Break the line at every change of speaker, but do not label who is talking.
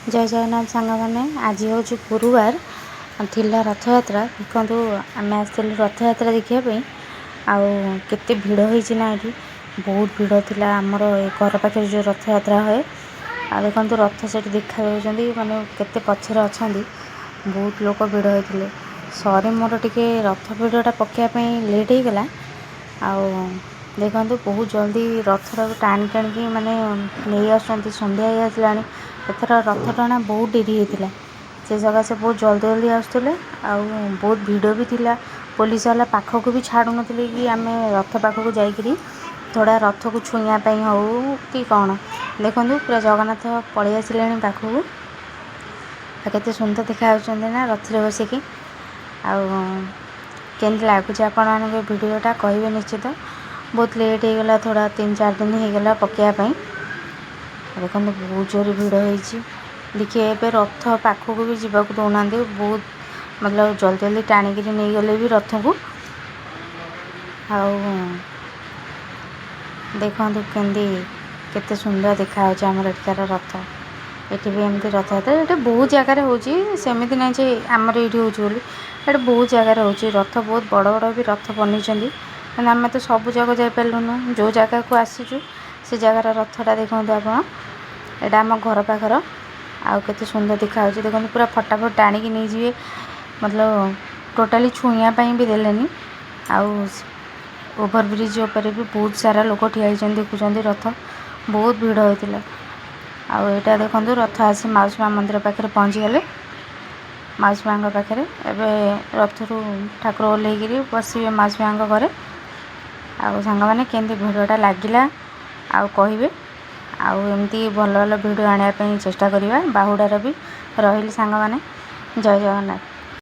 जय जगन्नाथ सांग मैंने आज हूँ गुरुवार थिला रथयात्रा देखु आम आसलु रथयात्रा देखापी आते भिड़ होना ये बहुत भिड़ थी आमर घर पाखे जो रथयात्रा हुए आ देखो रथ से देखा माने केते पछरे अच्छा बहुत लोग भिड़ होते सरी मोर टे रथ भिड़टा पकाइवाई लेट हो गला देखो बहुत जल्दी रथर टाणी टाणी माने नहीं आसुँच संध्या ही आसला एथर रथ टाणा बहुत डेरी होता से जगह से बहुत जल्दी जल्दी आसुले बहुत भिड़ भी थिला पुलिस वाला पाखक भी छाड़ू ना कि आम रथ पाखक जाकि थोड़ा रथ को छुईयापाई हो कि कौन देखो पूरा जगन्नाथ पलि आसिले पाखक केते सुंदर देखा ना रथ रे बसिकी केमती लगुच आपण भिडियोटा कहे निश्चित बहुत लेट हो गला थोड़ा 3-4 दिन हो गला पकाइवाई देखो बहुत जोर भिड़ होती देखिए ए रथ पाखक भी जावाक दौना बहुत मतलब जल्दी जल्दी टाणिक नहीं गले भी रथ को देखो केमती केते सुंदर देखा आमर एठार रथ ये भी एमती रथ ये बहुत जगार होमती ना आमर ये ये बहुत जगार हो रथ बहुत बड़ बड़ भी रथ बनी आम तो सब जगह जापारूँ जो जगह को आसीचु से जगार रथटा देखो आप यहाँ आम घर पाखर आते सुंदर देखा देखो पूरा फटाफट टाणिक नहीं जाए मतलब टोटाली छुईयापाई भी देलेनी ओभरब्रिज उपर भी बहुत सारा लोग ठिया देखुं रथ बहुत भिड़ होता आईटा देखो रथ आसी माउसी माँ मंदिर पाखे पहुँची गले माउसी माँ पाखे एवं रथ रू ठाकुर ओह्लैक बसवे माउसी माँ घरे सांग मैंने केमती भिड़टा लगिला कहे आमती भल भल भिड आने चेष्टा करवा बाहुडार भी रही सांग मैंने जय जगन्नाथ।